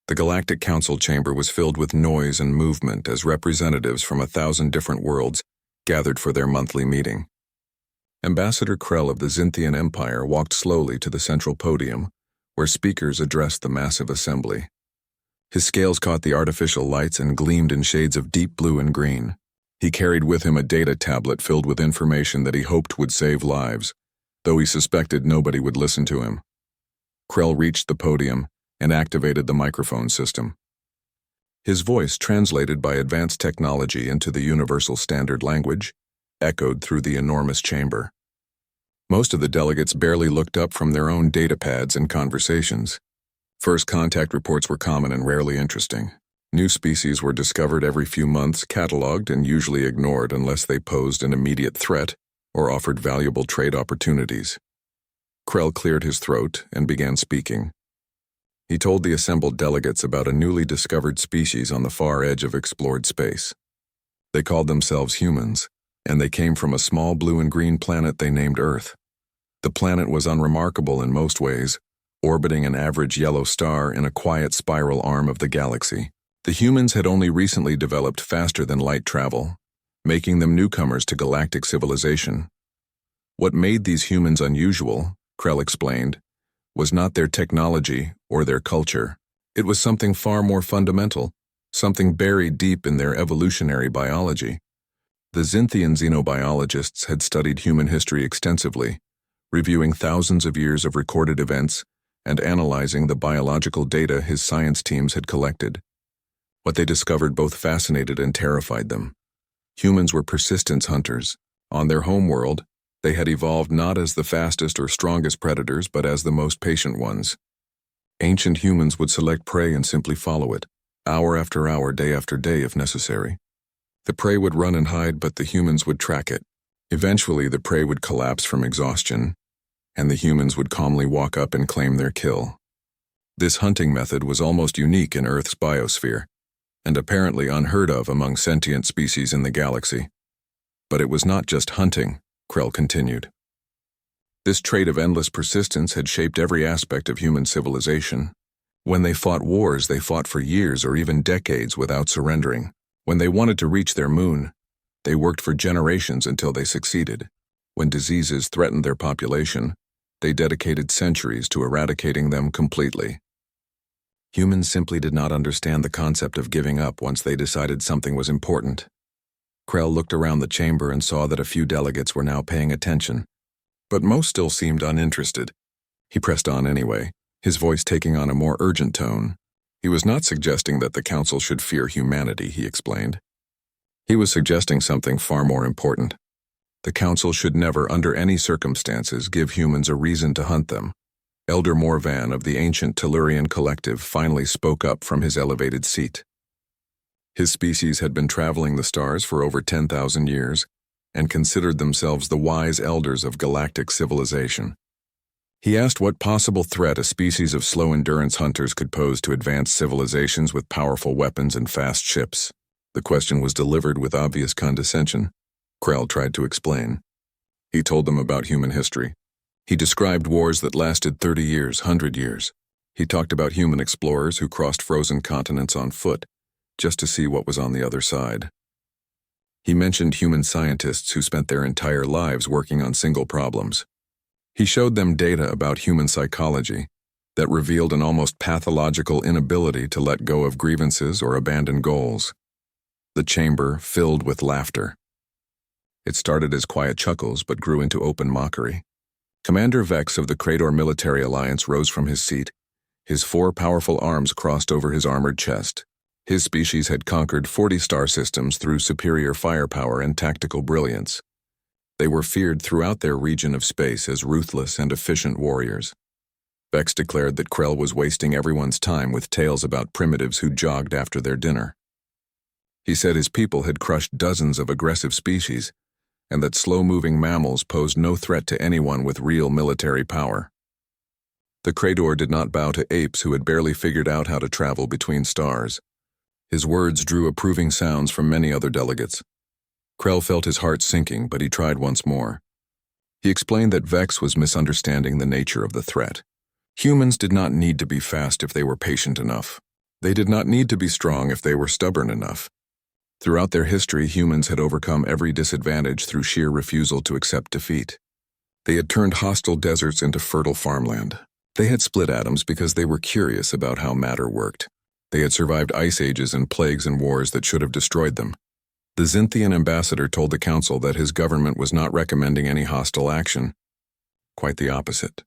The Galactic Council chamber was filled with noise and movement as representatives from 1,000 different worlds gathered for their monthly meeting. Ambassador Krell of the Zynthian Empire walked slowly to the central podium, where speakers addressed the massive assembly. His scales caught the artificial lights and gleamed in shades of deep blue and green. He carried with him a data tablet filled with information that he hoped would save lives, though he suspected nobody would listen to him. Krell reached the podium and activated the microphone system. His voice, translated by advanced technology into the universal standard language, echoed through the enormous chamber. Most of the delegates barely looked up from their own datapads and conversations. First contact reports were common and rarely interesting. New species were discovered every few months, catalogued, and usually ignored unless they posed an immediate threat or offered valuable trade opportunities. Krell cleared his throat and began speaking. He told the assembled delegates about a newly discovered species on the far edge of explored space. They called themselves humans, and they came from a small blue and green planet they named Earth. The planet was unremarkable in most ways, orbiting an average yellow star in a quiet spiral arm of the galaxy. The humans had only recently developed faster-than-light travel, making them newcomers to galactic civilization. What made these humans unusual, Krell explained, was not their technology or their culture. It was something far more fundamental, something buried deep in their evolutionary biology. The Zynthian xenobiologists had studied human history extensively, reviewing thousands of years of recorded events and analyzing the biological data his science teams had collected. What they discovered both fascinated and terrified them. Humans were persistence hunters. On their homeworld, they had evolved not as the fastest or strongest predators, but as the most patient ones. Ancient humans would select prey and simply follow it, hour after hour, day after day if necessary. The prey would run and hide, but the humans would track it. Eventually, the prey would collapse from exhaustion, and the humans would calmly walk up and claim their kill. This hunting method was almost unique in Earth's biosphere, and apparently unheard of among sentient species in the galaxy. But it was not just hunting, Krell continued. This trait of endless persistence had shaped every aspect of human civilization. When they fought wars, they fought for years or even decades without surrendering. When they wanted to reach their moon, they worked for generations until they succeeded. When diseases threatened their population, they dedicated centuries to eradicating them completely. Humans simply did not understand the concept of giving up once they decided something was important. Krell looked around the chamber and saw that a few delegates were now paying attention, but most still seemed uninterested. He pressed on anyway, his voice taking on a more urgent tone. He was not suggesting that the council should fear humanity, he explained. He was suggesting something far more important. The council should never, under any circumstances, give humans a reason to hunt them. Elder Morvan of the ancient Tellurian collective finally spoke up from his elevated seat. His species had been traveling the stars for over 10,000 years and considered themselves the wise elders of galactic civilization. He asked what possible threat a species of slow-endurance hunters could pose to advanced civilizations with powerful weapons and fast ships. The question was delivered with obvious condescension. Krell tried to explain. He told them about human history. He described wars that lasted 30 years, 100 years. He talked about human explorers who crossed frozen continents on foot, just to see what was on the other side. He mentioned human scientists who spent their entire lives working on single problems. He showed them data about human psychology that revealed an almost pathological inability to let go of grievances or abandon goals. The chamber filled with laughter. It started as quiet chuckles but grew into open mockery. Commander Vex of the Krator Military Alliance rose from his seat. His 4 powerful arms crossed over his armored chest. His species had conquered 40 star systems through superior firepower and tactical brilliance. They were feared throughout their region of space as ruthless and efficient warriors. Vex declared that Krell was wasting everyone's time with tales about primitives who jogged after their dinner. He said his people had crushed dozens of aggressive species, and that slow-moving mammals posed no threat to anyone with real military power. The Krator did not bow to apes who had barely figured out how to travel between stars. His words drew approving sounds from many other delegates. Krell felt his heart sinking, but he tried once more. He explained that Vex was misunderstanding the nature of the threat. Humans did not need to be fast if they were patient enough. They did not need to be strong if they were stubborn enough. Throughout their history, humans had overcome every disadvantage through sheer refusal to accept defeat. They had turned hostile deserts into fertile farmland. They had split atoms because they were curious about how matter worked. They had survived ice ages and plagues and wars that should have destroyed them. The Xinthian ambassador told the council that his government was not recommending any hostile action. Quite the opposite.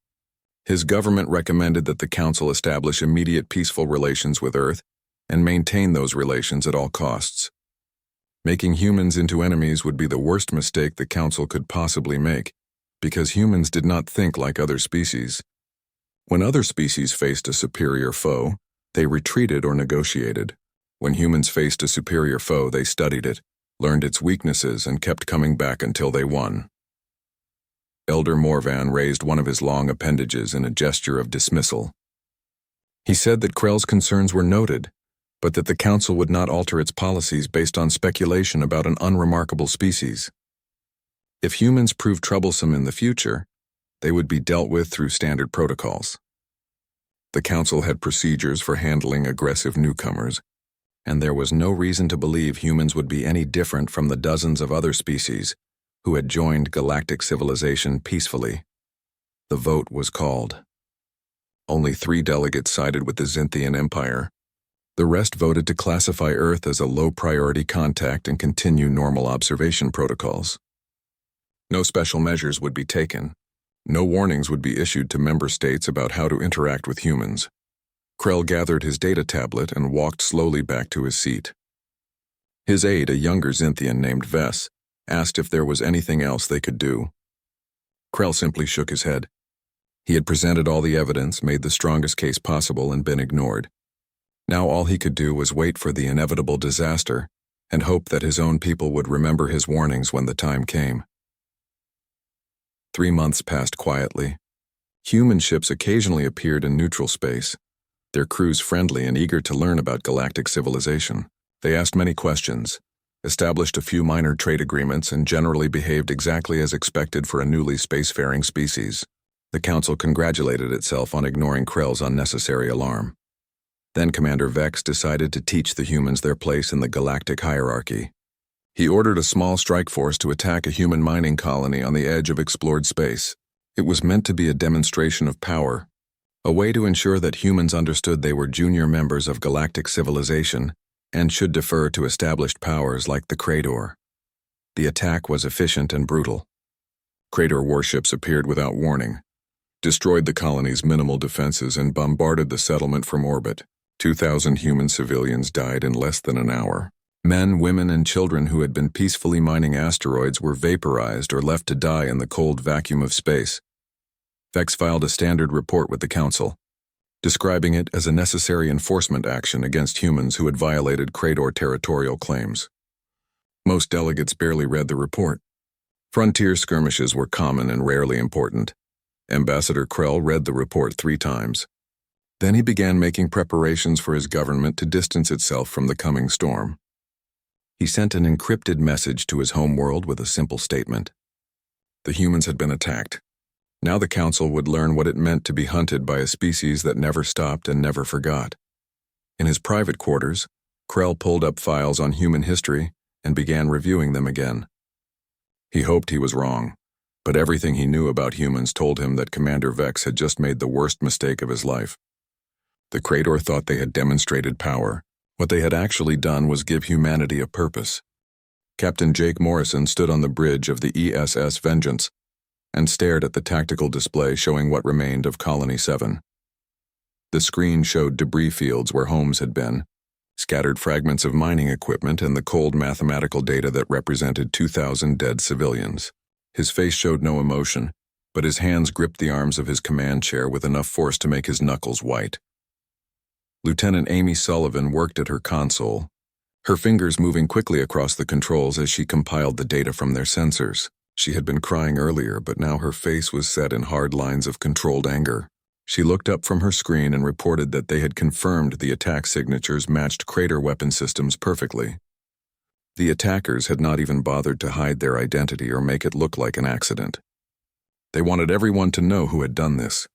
His government recommended that the council establish immediate peaceful relations with Earth and maintain those relations at all costs. Making humans into enemies would be the worst mistake the council could possibly make, because humans did not think like other species. When other species faced a superior foe, they retreated or negotiated. When humans faced a superior foe, they studied it, learned its weaknesses, and kept coming back until they won. Elder Morvan raised one of his long appendages in a gesture of dismissal. He said that Krell's concerns were noted, but that the council would not alter its policies based on speculation about an unremarkable species. If humans proved troublesome in the future, they would be dealt with through standard protocols. The council had procedures for handling aggressive newcomers, and there was no reason to believe humans would be any different from the dozens of other species who had joined galactic civilization peacefully. The vote was called. Only 3 delegates sided with the Xinthian Empire. The rest voted to classify Earth as a low-priority contact and continue normal observation protocols. No special measures would be taken. No warnings would be issued to member states about how to interact with humans. Krell gathered his data tablet and walked slowly back to his seat. His aide, a younger Xinthian named Vess, asked if there was anything else they could do. Krell simply shook his head. He had presented all the evidence, made the strongest case possible, and been ignored. Now all he could do was wait for the inevitable disaster and hope that his own people would remember his warnings when the time came. 3 months passed quietly. Human ships occasionally appeared in neutral space, their crews friendly and eager to learn about galactic civilization. They asked many questions, established a few minor trade agreements, and generally behaved exactly as expected for a newly spacefaring species. The council congratulated itself on ignoring Krell's unnecessary alarm. Then Commander Vex decided to teach the humans their place in the galactic hierarchy. He ordered a small strike force to attack a human mining colony on the edge of explored space. It was meant to be a demonstration of power, a way to ensure that humans understood they were junior members of galactic civilization and should defer to established powers like the Crador. The attack was efficient and brutal. Crador warships appeared without warning, destroyed the colony's minimal defenses, and bombarded the settlement from orbit. 2,000 human civilians died in less than an hour. Men, women, and children who had been peacefully mining asteroids were vaporized or left to die in the cold vacuum of space. Vex filed a standard report with the council, describing it as a necessary enforcement action against humans who had violated Crador territorial claims. Most delegates barely read the report. Frontier skirmishes were common and rarely important. Ambassador Krell read the report 3 times. Then he began making preparations for his government to distance itself from the coming storm. He sent an encrypted message to his homeworld with a simple statement. The humans had been attacked. Now the council would learn what it meant to be hunted by a species that never stopped and never forgot. In his private quarters, Krell pulled up files on human history and began reviewing them again. He hoped he was wrong, but everything he knew about humans told him that Commander Vex had just made the worst mistake of his life. The Crador thought they had demonstrated power. What they had actually done was give humanity a purpose. Captain Jake Morrison stood on the bridge of the ESS Vengeance and stared at the tactical display showing what remained of Colony 7. The screen showed debris fields where homes had been, scattered fragments of mining equipment, and the cold mathematical data that represented 2,000 dead civilians. His face showed no emotion, but his hands gripped the arms of his command chair with enough force to make his knuckles white. Lieutenant Amy Sullivan worked at her console, her fingers moving quickly across the controls as she compiled the data from their sensors. She had been crying earlier, but now her face was set in hard lines of controlled anger. She looked up from her screen and reported that they had confirmed the attack signatures matched Crador weapon systems perfectly. The attackers had not even bothered to hide their identity or make it look like an accident. They wanted everyone to know who had done this.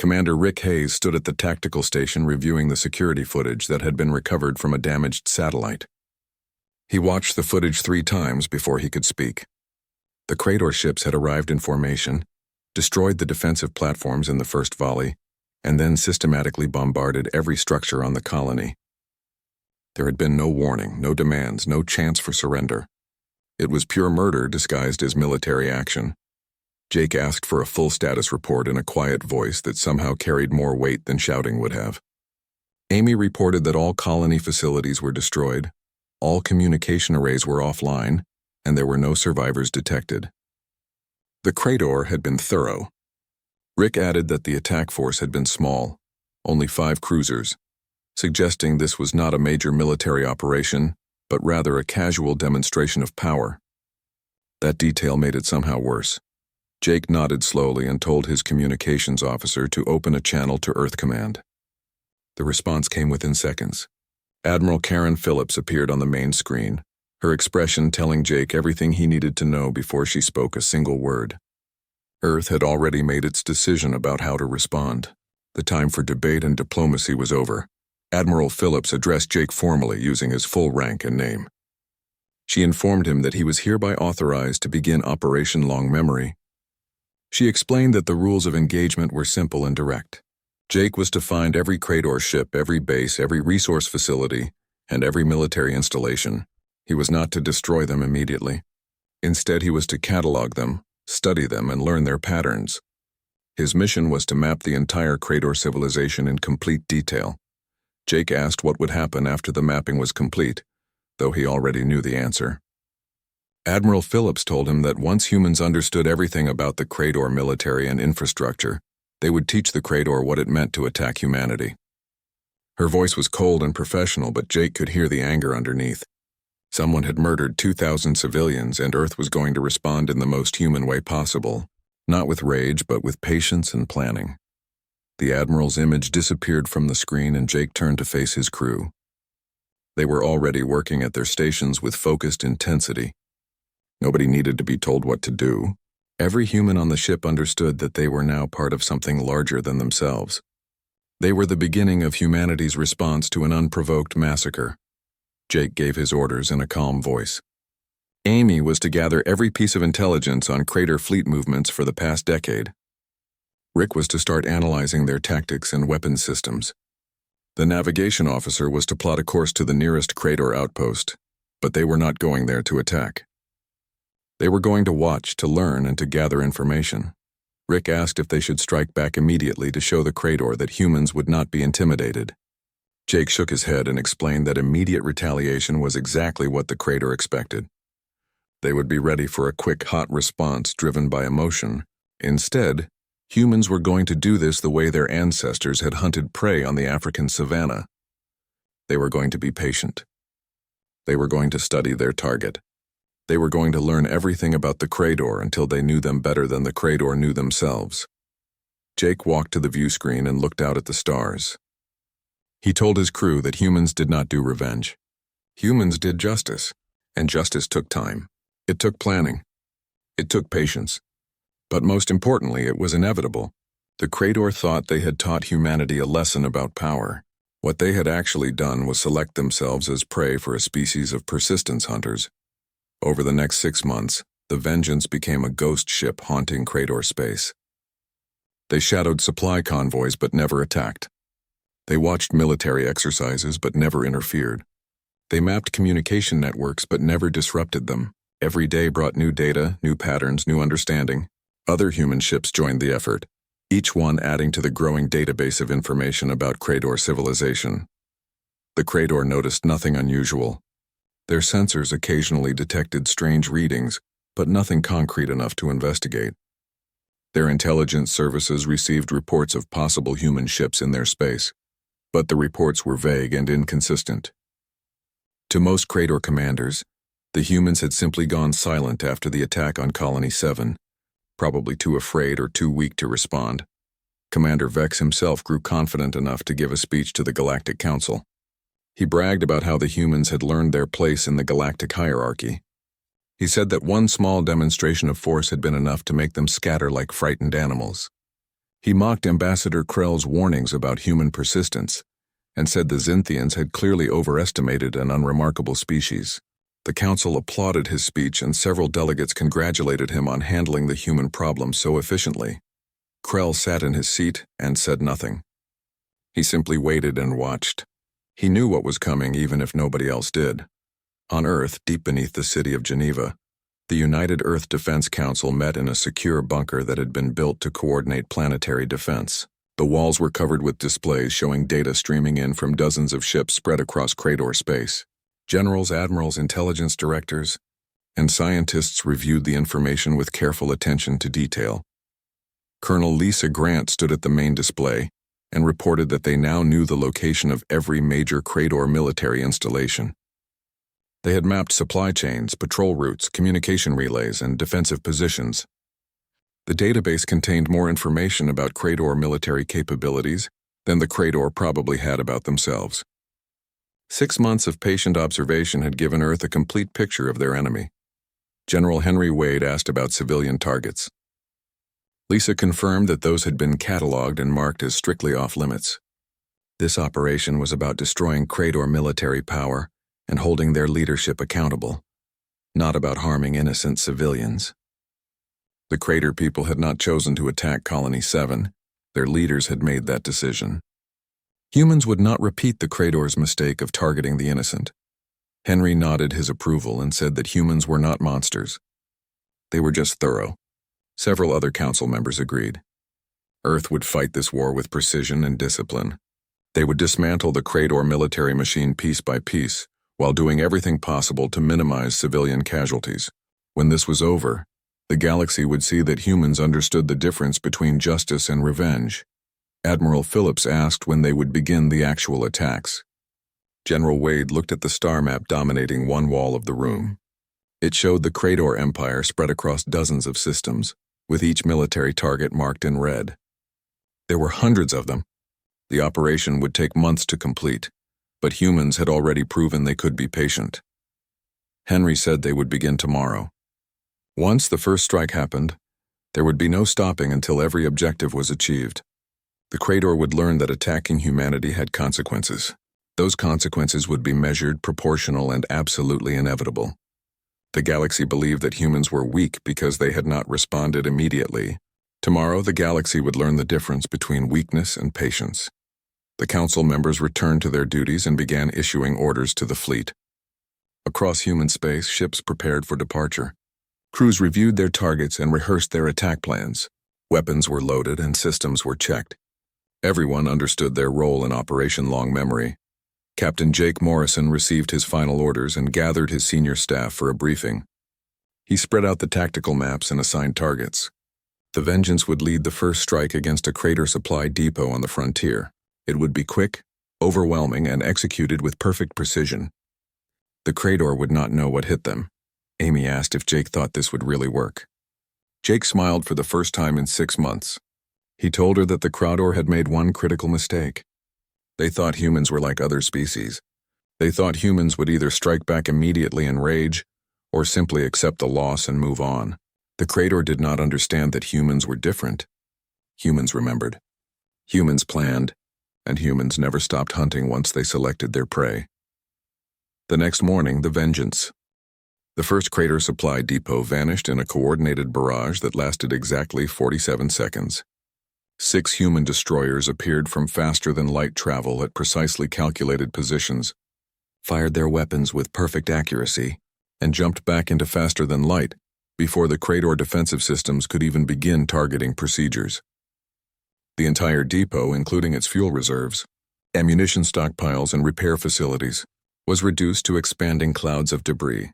Commander Rick Hayes stood at the tactical station reviewing the security footage that had been recovered from a damaged satellite. He watched the footage 3 times before he could speak. The Krator ships had arrived in formation, destroyed the defensive platforms in the first volley, and then systematically bombarded every structure on the colony. There had been no warning, no demands, no chance for surrender. It was pure murder disguised as military action. Jake asked for a full status report in a quiet voice that somehow carried more weight than shouting would have. Amy reported that all colony facilities were destroyed, all communication arrays were offline, and there were no survivors detected. The Krator had been thorough. Rick added that the attack force had been small, only 5 cruisers, suggesting this was not a major military operation, but rather a casual demonstration of power. That detail made it somehow worse. Jake nodded slowly and told his communications officer to open a channel to Earth Command. The response came within seconds. Admiral Karen Phillips appeared on the main screen, her expression telling Jake everything he needed to know before she spoke a single word. Earth had already made its decision about how to respond. The time for debate and diplomacy was over. Admiral Phillips addressed Jake formally using his full rank and name. She informed him that he was hereby authorized to begin Operation Long Memory. She explained that the rules of engagement were simple and direct. Jake was to find every Krator ship, every base, every resource facility, and every military installation. He was not to destroy them immediately. Instead, he was to catalog them, study them, and learn their patterns. His mission was to map the entire Krator civilization in complete detail. Jake asked what would happen after the mapping was complete, though he already knew the answer. Admiral Phillips told him that once humans understood everything about the Krator military and infrastructure, they would teach the Krator what it meant to attack humanity. Her voice was cold and professional, but Jake could hear the anger underneath. Someone had murdered 2,000 civilians, and Earth was going to respond in the most human way possible, not with rage, but with patience and planning. The Admiral's image disappeared from the screen, and Jake turned to face his crew. They were already working at their stations with focused intensity. Nobody needed to be told what to do. Every human on the ship understood that they were now part of something larger than themselves. They were the beginning of humanity's response to an unprovoked massacre. Jake gave his orders in a calm voice. Amy was to gather every piece of intelligence on Krator fleet movements for the past decade. Rick was to start analyzing their tactics and weapons systems. The navigation officer was to plot a course to the nearest Krator outpost, but they were not going there to attack. They were going to watch, to learn, and to gather information. Rick asked if they should strike back immediately to show the Krator that humans would not be intimidated. Jake shook his head and explained that immediate retaliation was exactly what the Krator expected. They would be ready for a quick, hot response driven by emotion. Instead, humans were going to do this the way their ancestors had hunted prey on the African savanna. They were going to be patient. They were going to study their target. They were going to learn everything about the Krator until they knew them better than the Krator knew themselves. Jake walked to the view screen and looked out at the stars. He told his crew that humans did not do revenge. Humans did justice, and justice took time. It took planning. It took patience. But most importantly, it was inevitable. The Krator thought they had taught humanity a lesson about power. What they had actually done was select themselves as prey for a species of persistence hunters. Over the next 6 months, the Vengeance became a ghost ship haunting Krator space. They shadowed supply convoys but never attacked. They watched military exercises but never interfered. They mapped communication networks but never disrupted them. Every day brought new data, new patterns, new understanding. Other human ships joined the effort, each one adding to the growing database of information about Krator civilization. The Krator noticed nothing unusual. Their sensors occasionally detected strange readings, but nothing concrete enough to investigate. Their intelligence services received reports of possible human ships in their space, but the reports were vague and inconsistent. To most Krator commanders, the humans had simply gone silent after the attack on Colony 7, probably too afraid or too weak to respond. Commander Vex himself grew confident enough to give a speech to the Galactic Council. He bragged about how the humans had learned their place in the galactic hierarchy. He said that one small demonstration of force had been enough to make them scatter like frightened animals. He mocked Ambassador Krell's warnings about human persistence and said the Xinthians had clearly overestimated an unremarkable species. The council applauded his speech and several delegates congratulated him on handling the human problem so efficiently. Krell sat in his seat and said nothing. He simply waited and watched. He knew what was coming even if nobody else did. On Earth, deep beneath the city of Geneva, the United Earth Defense Council met in a secure bunker that had been built to coordinate planetary defense. The walls were covered with displays showing data streaming in from dozens of ships spread across Krator space. Generals, admirals, intelligence directors, and scientists reviewed the information with careful attention to detail. Colonel Lisa Grant stood at the main display and reported that they now knew the location of every major Krator military installation. They had mapped supply chains, patrol routes, communication relays, and defensive positions. The database contained more information about Krator military capabilities than the Krator probably had about themselves. 6 months of patient observation had given Earth a complete picture of their enemy. General Henry Wade asked about civilian targets. Lisa confirmed that those had been cataloged and marked as strictly off-limits. This operation was about destroying Krator military power and holding their leadership accountable, not about harming innocent civilians. The Krator people had not chosen to attack Colony 7. Their leaders had made that decision. Humans would not repeat the Krator's mistake of targeting the innocent. Henry nodded his approval and said that humans were not monsters. They were just thorough. Several other council members agreed. Earth would fight this war with precision and discipline. They would dismantle the Krator military machine piece by piece, while doing everything possible to minimize civilian casualties. When this was over, the galaxy would see that humans understood the difference between justice and revenge. Admiral Phillips asked when they would begin the actual attacks. General Wade looked at the star map dominating one wall of the room. It showed the Krator Empire spread across dozens of systems, with each military target marked in red. There were hundreds of them. The operation would take months to complete, but humans had already proven they could be patient. Henry said they would begin tomorrow. Once the first strike happened, there would be no stopping until every objective was achieved. The Krator would learn that attacking humanity had consequences. Those consequences would be measured, proportional, and absolutely inevitable. The galaxy believed that humans were weak because they had not responded immediately. Tomorrow, the galaxy would learn the difference between weakness and patience. The council members returned to their duties and began issuing orders to the fleet. Across human space, ships prepared for departure. Crews reviewed their targets and rehearsed their attack plans. Weapons were loaded and systems were checked. Everyone understood their role in Operation Long Memory. Captain Jake Morrison received his final orders and gathered his senior staff for a briefing. He spread out the tactical maps and assigned targets. The Vengeance would lead the first strike against a Krator supply depot on the frontier. It would be quick, overwhelming, and executed with perfect precision. The Krator would not know what hit them. Amy asked if Jake thought this would really work. Jake smiled for the first time in 6 months. He told her that the Krator had made one critical mistake. They thought humans were like other species. They thought humans would either strike back immediately in rage or simply accept the loss and move on. The Krator did not understand that humans were different. Humans remembered. Humans planned, and humans never stopped hunting once they selected their prey. The next morning, the Vengeance. The first Krator supply depot vanished in a coordinated barrage that lasted exactly 47 seconds. 6 human destroyers appeared from faster-than-light travel at precisely calculated positions, fired their weapons with perfect accuracy, and jumped back into faster-than-light before the Krator defensive systems could even begin targeting procedures. The entire depot, including its fuel reserves, ammunition stockpiles, and repair facilities, was reduced to expanding clouds of debris.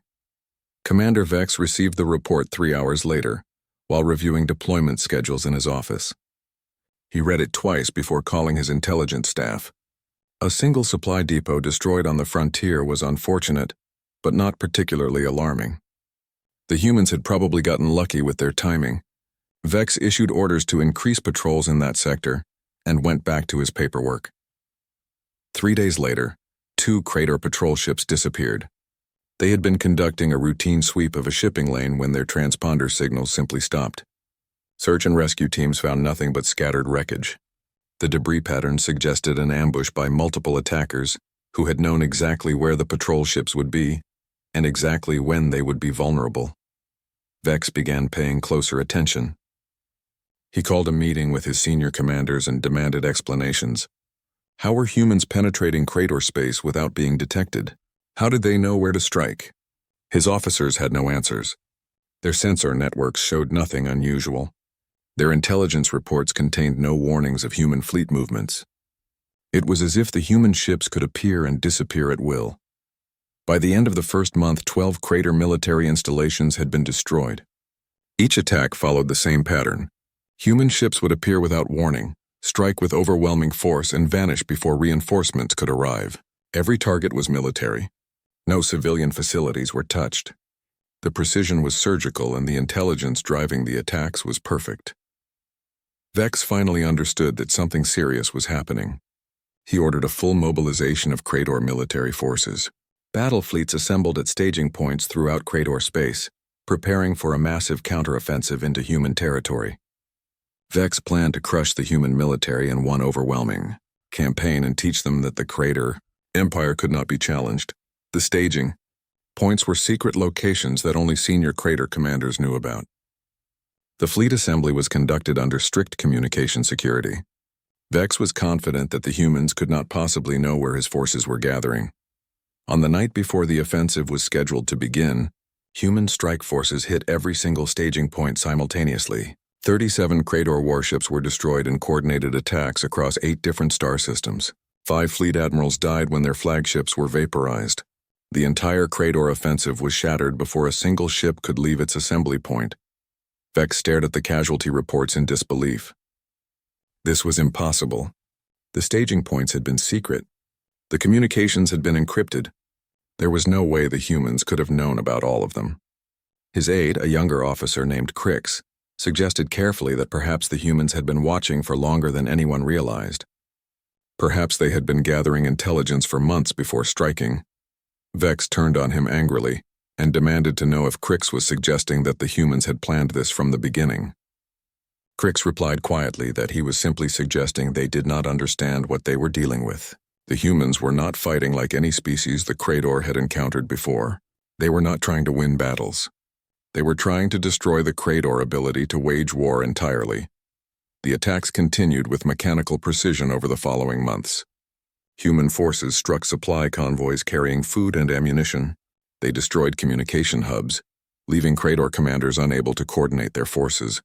Commander Vex received the report 3 hours later, while reviewing deployment schedules in his office. He read it twice before calling his intelligence staff. A single supply depot destroyed on the frontier was unfortunate, but not particularly alarming. The humans had probably gotten lucky with their timing. Vex issued orders to increase patrols in that sector and went back to his paperwork. 3 days later, 2 Krator patrol ships disappeared. They had been conducting a routine sweep of a shipping lane when their transponder signals simply stopped. Search and rescue teams found nothing but scattered wreckage. The debris pattern suggested an ambush by multiple attackers who had known exactly where the patrol ships would be and exactly when they would be vulnerable. Vex began paying closer attention. He called a meeting with his senior commanders and demanded explanations. How were humans penetrating crater space without being detected? How did they know where to strike? His officers had no answers. Their sensor networks showed nothing unusual. Their intelligence reports contained no warnings of human fleet movements. It was as if the human ships could appear and disappear at will. By the end of the first month, 12 crater military installations had been destroyed. Each attack followed the same pattern. Human ships would appear without warning, strike with overwhelming force, and vanish before reinforcements could arrive. Every target was military. No civilian facilities were touched. The precision was surgical and the intelligence driving the attacks was perfect. Vex finally understood that something serious was happening. He ordered a full mobilization of Crator military forces. Battle fleets assembled at staging points throughout Crator space, preparing for a massive counteroffensive into human territory. Vex planned to crush the human military in one overwhelming campaign and teach them that the Crater Empire could not be challenged. The staging points were secret locations that only senior Crater commanders knew about. The fleet assembly was conducted under strict communication security. Vex was confident that the humans could not possibly know where his forces were gathering. On the night before the offensive was scheduled to begin, human strike forces hit every single staging point simultaneously. 37 Crator warships were destroyed in coordinated attacks across 8 different star systems. 5 fleet admirals died when their flagships were vaporized. The entire Crator offensive was shattered before a single ship could leave its assembly point. Vex stared at the casualty reports in disbelief. This was impossible. The staging points had been secret. The communications had been encrypted. There was no way the humans could have known about all of them. His aide, a younger officer named Crix, suggested carefully that perhaps the humans had been watching for longer than anyone realized. Perhaps they had been gathering intelligence for months before striking. Vex turned on him angrily and demanded to know if Crix was suggesting that the humans had planned this from the beginning. Crix replied quietly that he was simply suggesting they did not understand what they were dealing with. The humans were not fighting like any species the Crator had encountered before. They were not trying to win battles. They were trying to destroy the Crator ability to wage war entirely. The attacks continued with mechanical precision over the following months. Human forces struck supply convoys carrying food and ammunition. They destroyed communication hubs, leaving Crator commanders unable to coordinate their forces.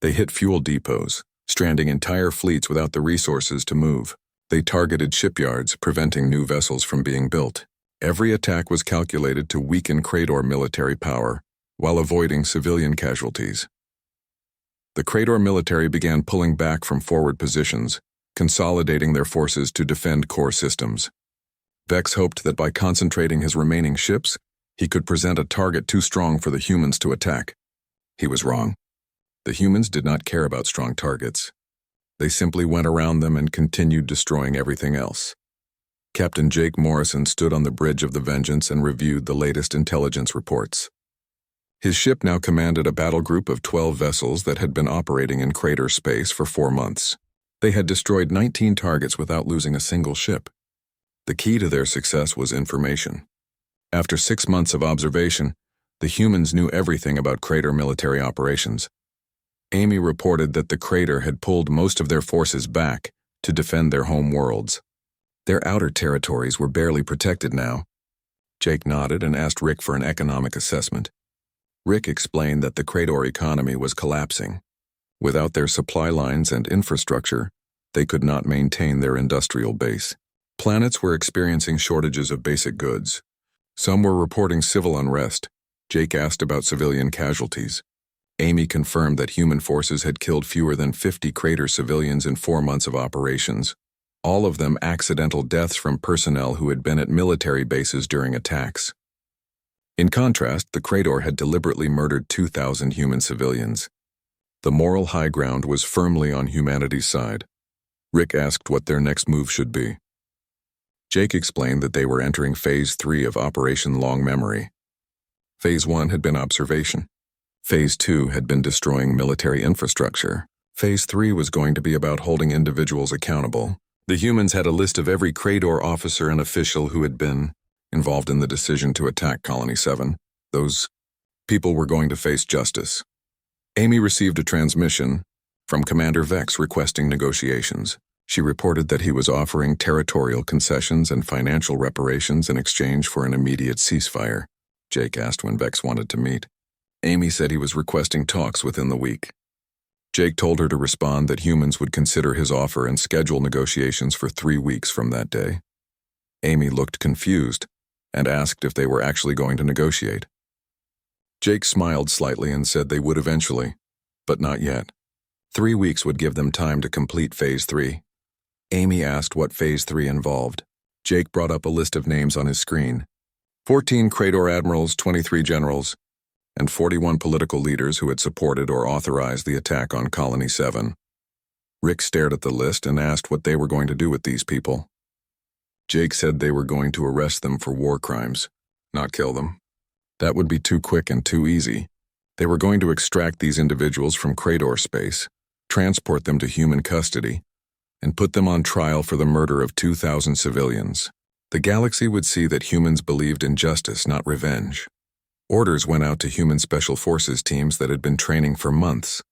They hit fuel depots, stranding entire fleets without the resources to move. They targeted shipyards, preventing new vessels from being built. Every attack was calculated to weaken Crator military power, while avoiding civilian casualties. The Crator military began pulling back from forward positions, consolidating their forces to defend core systems. Vex hoped that by concentrating his remaining ships, he could present a target too strong for the humans to attack. He was wrong. The humans did not care about strong targets. They simply went around them and continued destroying everything else. Captain Jake Morrison stood on the bridge of the Vengeance and reviewed the latest intelligence reports. His ship now commanded a battle group of 12 vessels that had been operating in crater space for 4 months. They had destroyed 19 targets without losing a single ship. The key to their success was information. After 6 months of observation, the humans knew everything about crater military operations. Amy reported that the Crater had pulled most of their forces back to defend their home worlds. Their outer territories were barely protected now. Jake nodded and asked Rick for an economic assessment. Rick explained that the Crater economy was collapsing. Without their supply lines and infrastructure, they could not maintain their industrial base. Planets were experiencing shortages of basic goods. Some were reporting civil unrest. Jake asked about civilian casualties. Amy confirmed that human forces had killed fewer than 50 Crater civilians in 4 months of operations, all of them accidental deaths from personnel who had been at military bases during attacks. In contrast, the Crater had deliberately murdered 2,000 human civilians. The moral high ground was firmly on humanity's side. Rick asked what their next move should be. Jake explained that they were entering Phase 3 of Operation Long Memory. Phase 1 had been observation. Phase 2 had been destroying military infrastructure. Phase 3 was going to be about holding individuals accountable. The humans had a list of every Crador officer and official who had been involved in the decision to attack Colony 7. Those people were going to face justice. Amy received a transmission from Commander Vex requesting negotiations. She reported that he was offering territorial concessions and financial reparations in exchange for an immediate ceasefire. Jake asked when Vex wanted to meet. Amy said he was requesting talks within the week. Jake told her to respond that humans would consider his offer and schedule negotiations for 3 weeks from that day. Amy looked confused and asked if they were actually going to negotiate. Jake smiled slightly and said they would eventually, but not yet. 3 weeks would give them time to complete Phase 3. Amy asked what Phase 3 involved. Jake brought up a list of names on his screen. 14 Crador admirals, 23 generals, and 41 political leaders who had supported or authorized the attack on Colony 7. Rick stared at the list and asked what they were going to do with these people. Jake said they were going to arrest them for war crimes, not kill them. That would be too quick and too easy. They were going to extract these individuals from Crador space, transport them to human custody, and put them on trial for the murder of 2,000 civilians. The galaxy would see that humans believed in justice, not revenge. Orders went out to human special forces teams that had been training for months.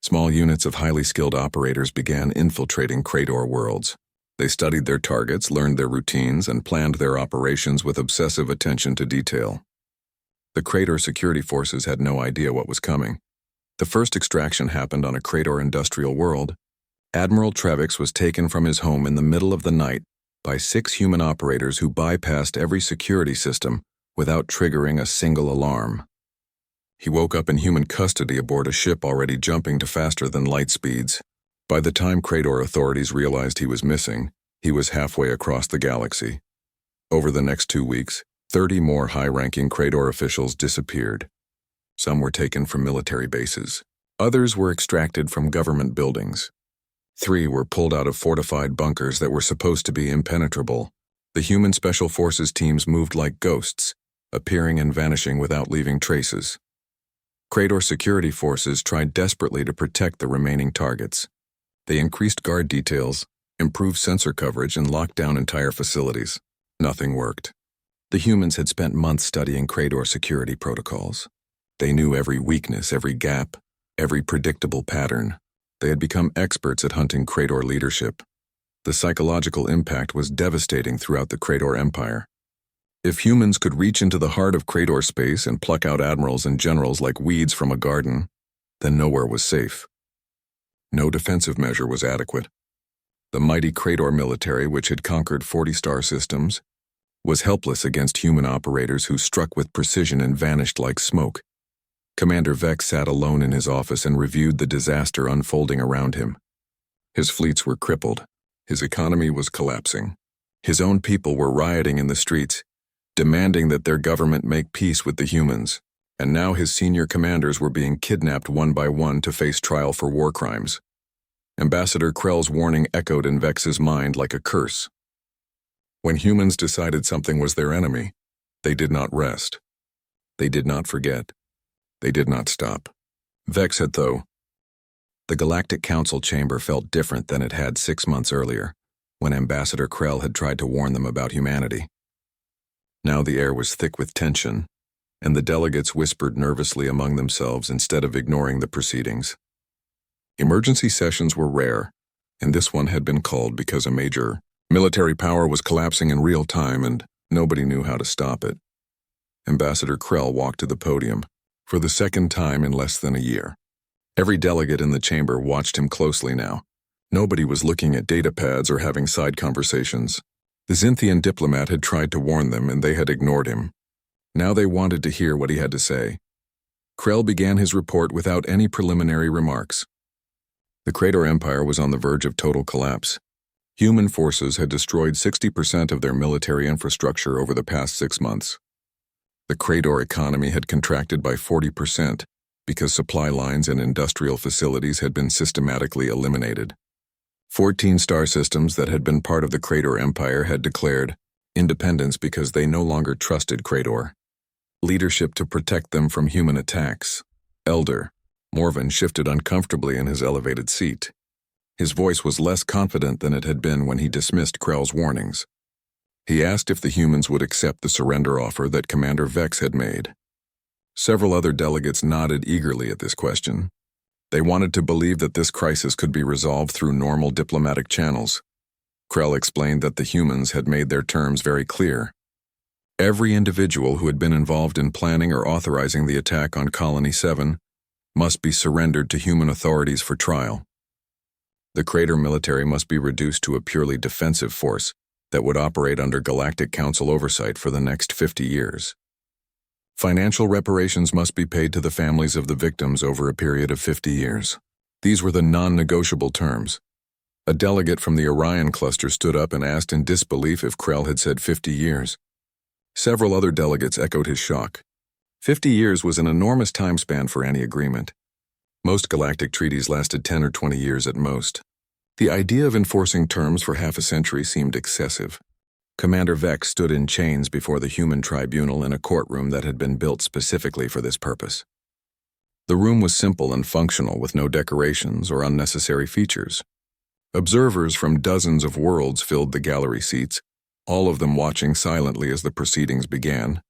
Small units of highly skilled operators began infiltrating Crador worlds. They studied their targets, learned their routines, and planned their operations with obsessive attention to detail. The Crador security forces had no idea what was coming. The first extraction happened on a Crador industrial world. Admiral Trevix was taken from his home in the middle of the night by 6 human operators who bypassed every security system without triggering a single alarm. He woke up in human custody aboard a ship already jumping to faster than light speeds. By the time Crador authorities realized he was missing, he was halfway across the galaxy. Over the next 2 weeks, 30 more high-ranking Crador officials disappeared. Some were taken from military bases. Others were extracted from government buildings. 3 were pulled out of fortified bunkers that were supposed to be impenetrable. The human special forces teams moved like ghosts, appearing and vanishing without leaving traces. Crador security forces tried desperately to protect the remaining targets. They increased guard details, improved sensor coverage, and locked down entire facilities. Nothing worked. The humans had spent months studying Crador security protocols. They knew every weakness, every gap, every predictable pattern. They had become experts at hunting Crador leadership. The psychological impact was devastating throughout the Crador Empire. If humans could reach into the heart of Crador space and pluck out admirals and generals like weeds from a garden, then nowhere was safe. No defensive measure was adequate. The mighty Crador military, which had conquered 40 star systems, was helpless against human operators who struck with precision and vanished like smoke. Commander Vex sat alone in his office and reviewed the disaster unfolding around him. His fleets were crippled. His economy was collapsing. His own people were rioting in the streets, demanding that their government make peace with the humans. And now his senior commanders were being kidnapped one by one to face trial for war crimes. Ambassador Krell's warning echoed in Vex's mind like a curse. When humans decided something was their enemy, they did not rest. They did not forget. They did not stop. Vex had, though. The Galactic Council chamber felt different than it had 6 months earlier, when Ambassador Krell had tried to warn them about humanity. Now the air was thick with tension, and the delegates whispered nervously among themselves instead of ignoring the proceedings. Emergency sessions were rare, and this one had been called because a major military power was collapsing in real time and nobody knew how to stop it. Ambassador Krell walked to the podium, for the second time in less than a year. Every delegate in the chamber watched him closely now. Nobody was looking at data pads or having side conversations. The Xinthian diplomat had tried to warn them and they had ignored him. Now they wanted to hear what he had to say. Krell began his report without any preliminary remarks. The Crador Empire was on the verge of total collapse. Human forces had destroyed 60% of their military infrastructure over the past 6 months. The Crador economy had contracted by 40% because supply lines and industrial facilities had been systematically eliminated. 14 star systems that had been part of the Crador Empire had declared independence because they no longer trusted Crador. Leadership to protect them from human attacks. Elder. Morven shifted uncomfortably in his elevated seat. His voice was less confident than it had been when he dismissed Krell's warnings. He asked if the humans would accept the surrender offer that Commander Vex had made. Several other delegates nodded eagerly at this question. They wanted to believe that this crisis could be resolved through normal diplomatic channels. Krell explained that the humans had made their terms very clear. Every individual who had been involved in planning or authorizing the attack on Colony 7 must be surrendered to human authorities for trial. The Crater military must be reduced to a purely defensive force that would operate under Galactic Council oversight for the next 50 years. Financial reparations must be paid to the families of the victims over a period of 50 years. These were the non-negotiable terms. A delegate from the Orion cluster stood up and asked in disbelief if Krell had said 50 years. Several other delegates echoed his shock. 50 years was an enormous time span for any agreement. Most galactic treaties lasted 10 or 20 years at most. The idea of enforcing terms for half a century seemed excessive. Commander Vex stood in chains before the human tribunal in a courtroom that had been built specifically for this purpose. The room was simple and functional with no decorations or unnecessary features. Observers from dozens of worlds filled the gallery seats, all of them watching silently as the proceedings began.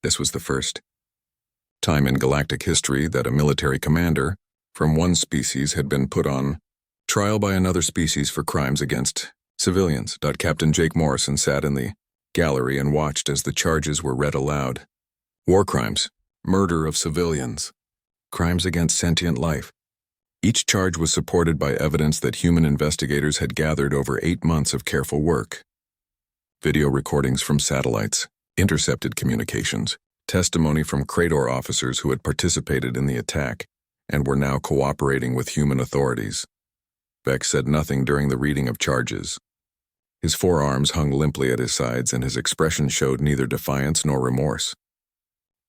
This was the first time in galactic history that a military commander from one species had been put on trial by another species for crimes against civilians. Captain Jake Morrison sat in the gallery and watched as the charges were read aloud. War crimes, murder of civilians, crimes against sentient life. Each charge was supported by evidence that human investigators had gathered over 8 months of careful work. Video recordings from satellites, intercepted communications, testimony from Crater officers who had participated in the attack and were now cooperating with human authorities. Vex said nothing during the reading of charges. His forearms hung limply at his sides and his expression showed neither defiance nor remorse.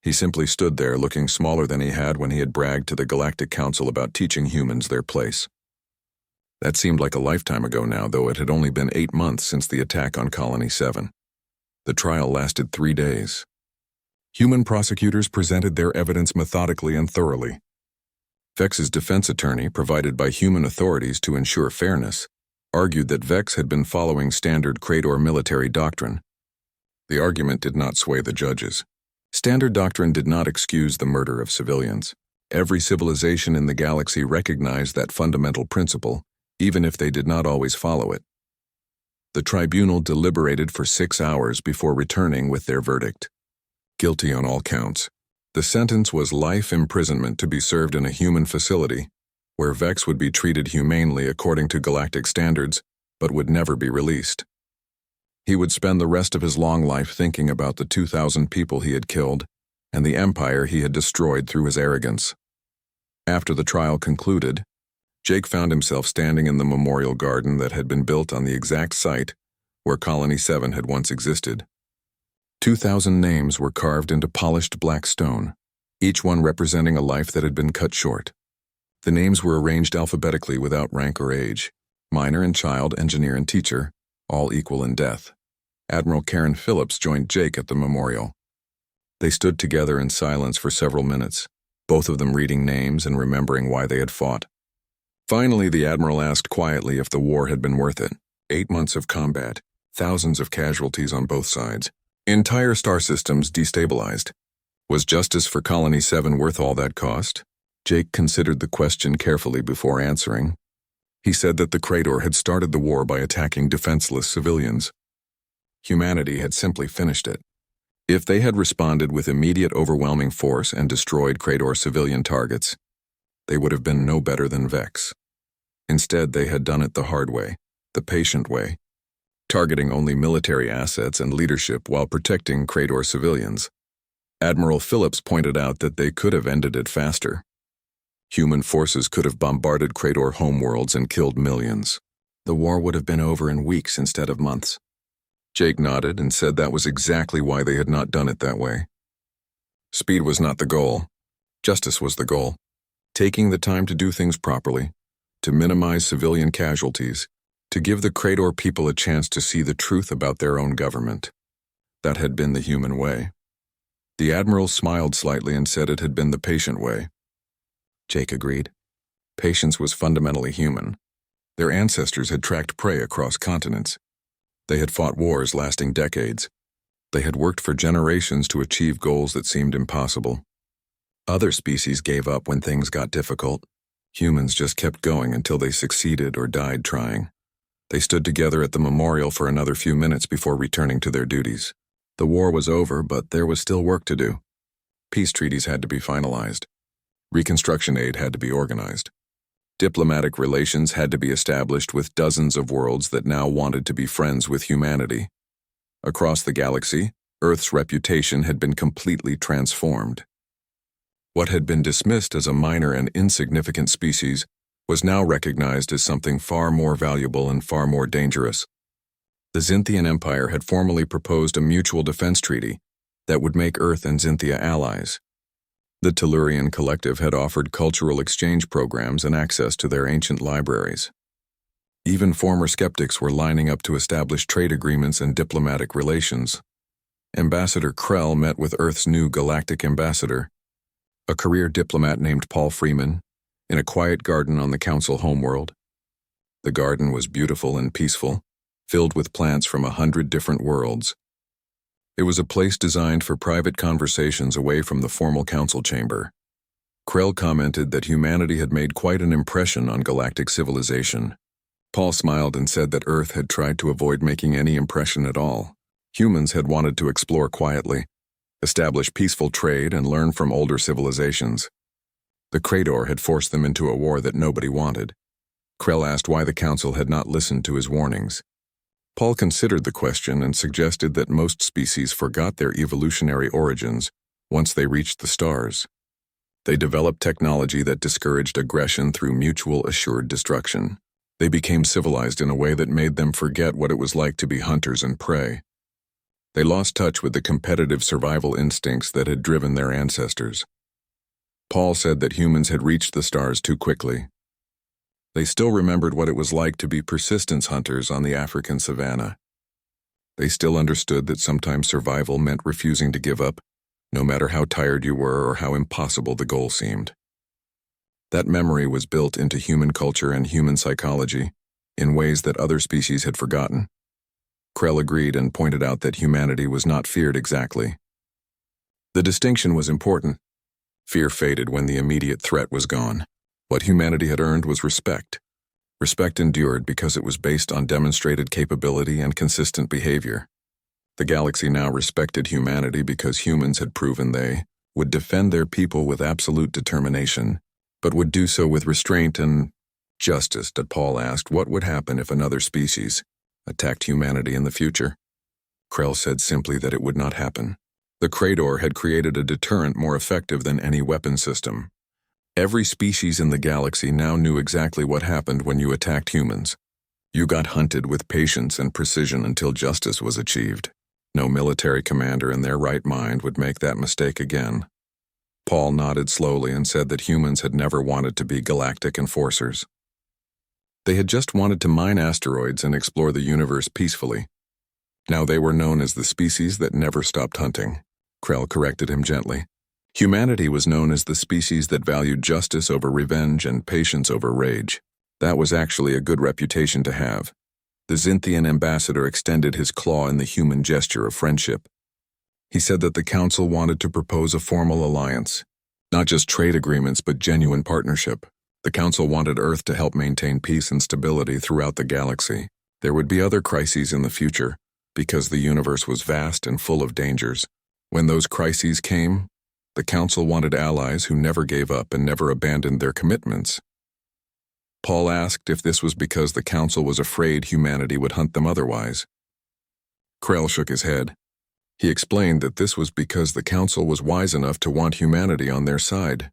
He simply stood there looking smaller than he had when he had bragged to the Galactic Council about teaching humans their place. That seemed like a lifetime ago now, though it had only been 8 months since the attack on Colony 7. The trial lasted 3 days. Human prosecutors presented their evidence methodically and thoroughly. Vex's defense attorney, provided by human authorities to ensure fairness, argued that Vex had been following standard Crater military doctrine. The argument did not sway the judges. Standard doctrine did not excuse the murder of civilians. Every civilization in the galaxy recognized that fundamental principle, even if they did not always follow it. The tribunal deliberated for 6 hours before returning with their verdict. Guilty on all counts. The sentence was life imprisonment to be served in a human facility, where Vex would be treated humanely according to galactic standards, but would never be released. He would spend the rest of his long life thinking about the 2,000 people he had killed and the empire he had destroyed through his arrogance. After the trial concluded, Jake found himself standing in the memorial garden that had been built on the exact site where Colony 7 had once existed. 2,000 names were carved into polished black stone, each one representing a life that had been cut short. The names were arranged alphabetically without rank or age, miner and child, engineer and teacher, all equal in death. Admiral Karen Phillips joined Jake at the memorial. They stood together in silence for several minutes, both of them reading names and remembering why they had fought. Finally, the Admiral asked quietly if the war had been worth it. 8 months of combat, thousands of casualties on both sides, entire star systems destabilized. Was justice for Colony 7 worth all that cost? Jake considered the question carefully before answering. He said that the Crater had started the war by attacking defenseless civilians. Humanity had simply finished it. If they had responded with immediate overwhelming force and destroyed Crater civilian targets, they would have been no better than Vex. Instead, they had done it the hard way, the patient way, targeting only military assets and leadership while protecting Crater civilians. Admiral Phillips pointed out that they could have ended it faster. Human forces could have bombarded Crater homeworlds and killed millions. The war would have been over in weeks instead of months. Jake nodded and said that was exactly why they had not done it that way. Speed was not the goal. Justice was the goal. Taking the time to do things properly, to minimize civilian casualties, to give the Crater people a chance to see the truth about their own government. That had been the human way. The Admiral smiled slightly and said it had been the patient way. Jake agreed. Patience was fundamentally human. Their ancestors had tracked prey across continents. They had fought wars lasting decades. They had worked for generations to achieve goals that seemed impossible. Other species gave up when things got difficult. Humans just kept going until they succeeded or died trying. They stood together at the memorial for another few minutes before returning to their duties. The war was over, but there was still work to do. Peace treaties had to be finalized. Reconstruction aid had to be organized. Diplomatic relations had to be established with dozens of worlds that now wanted to be friends with humanity. Across the galaxy, Earth's reputation had been completely transformed. What had been dismissed as a minor and insignificant species was now recognized as something far more valuable and far more dangerous. The Xinthian Empire had formally proposed a mutual defense treaty that would make Earth and Xinthia allies. The Tellurian Collective had offered cultural exchange programs and access to their ancient libraries. Even former skeptics were lining up to establish trade agreements and diplomatic relations. Ambassador Krell met with Earth's new Galactic Ambassador, a career diplomat named Paul Freeman, in a quiet garden on the Council homeworld. The garden was beautiful and peaceful, filled with plants from 100 different worlds. It was a place designed for private conversations away from the formal council chamber. Krell commented that humanity had made quite an impression on galactic civilization. Paul smiled and said that Earth had tried to avoid making any impression at all. Humans had wanted to explore quietly, establish peaceful trade, and learn from older civilizations. The Crador had forced them into a war that nobody wanted. Krell asked why the council had not listened to his warnings. Paul considered the question and suggested that most species forgot their evolutionary origins once they reached the stars. They developed technology that discouraged aggression through mutual assured destruction. They became civilized in a way that made them forget what it was like to be hunters and prey. They lost touch with the competitive survival instincts that had driven their ancestors. Paul said that humans had reached the stars too quickly. They still remembered what it was like to be persistence hunters on the African savanna. They still understood that sometimes survival meant refusing to give up, no matter how tired you were or how impossible the goal seemed. That memory was built into human culture and human psychology in ways that other species had forgotten. Krell agreed and pointed out that humanity was not feared exactly. The distinction was important. Fear faded when the immediate threat was gone. What humanity had earned was respect. Respect endured because it was based on demonstrated capability and consistent behavior. The galaxy now respected humanity because humans had proven they would defend their people with absolute determination, but would do so with restraint and justice. Paul asked what would happen if another species attacked humanity in the future. Krell said simply that it would not happen. The Crador had created a deterrent more effective than any weapon system. Every species in the galaxy now knew exactly what happened when you attacked humans. You got hunted with patience and precision until justice was achieved. No military commander in their right mind would make that mistake again. Paul nodded slowly and said that humans had never wanted to be galactic enforcers. They had just wanted to mine asteroids and explore the universe peacefully. Now they were known as the species that never stopped hunting. Krell corrected him gently. Humanity was known as the species that valued justice over revenge and patience over rage. That was actually a good reputation to have. The Xinthian ambassador extended his claw in the human gesture of friendship. He said that the council wanted to propose a formal alliance, not just trade agreements but genuine partnership. The council wanted Earth to help maintain peace and stability throughout the galaxy. There would be other crises in the future, because the universe was vast and full of dangers. When those crises came, the council wanted allies who never gave up and never abandoned their commitments. Paul asked if this was because the council was afraid humanity would hunt them otherwise. Krell shook his head. He explained that this was because the council was wise enough to want humanity on their side.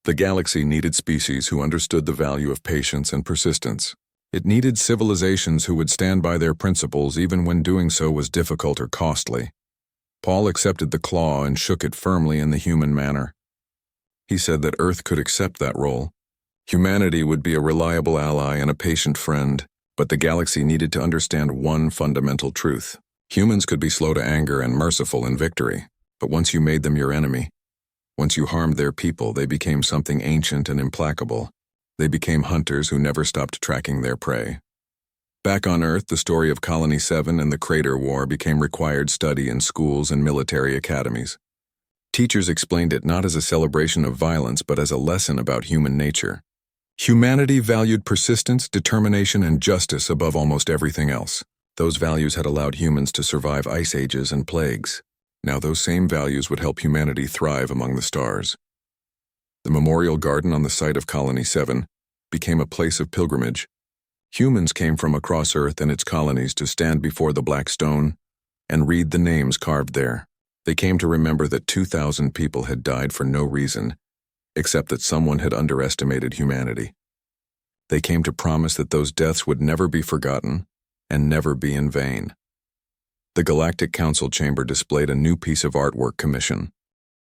The galaxy needed species who understood the value of patience and persistence. It needed civilizations who would stand by their principles even when doing so was difficult or costly. Paul accepted the claw and shook it firmly in the human manner. He said that Earth could accept that role. Humanity would be a reliable ally and a patient friend, but the galaxy needed to understand one fundamental truth. Humans could be slow to anger and merciful in victory, but once you made them your enemy, Once you harmed their people, they became something ancient and implacable. They became hunters who never stopped tracking their prey. Back on Earth, the story of Colony 7 and the Crater War became required study in schools and military academies. Teachers explained it not as a celebration of violence, but as a lesson about human nature. Humanity valued persistence, determination, and justice above almost everything else. Those values had allowed humans to survive ice ages and plagues. Now those same values would help humanity thrive among the stars. The memorial garden on the site of Colony 7 became a place of pilgrimage. Humans came from across Earth and its colonies to stand before the black stone and read the names carved there. They came to remember that 2,000 people had died for no reason, except that someone had underestimated humanity. They came to promise that those deaths would never be forgotten and never be in vain. The Galactic Council chamber displayed a new piece of artwork commission.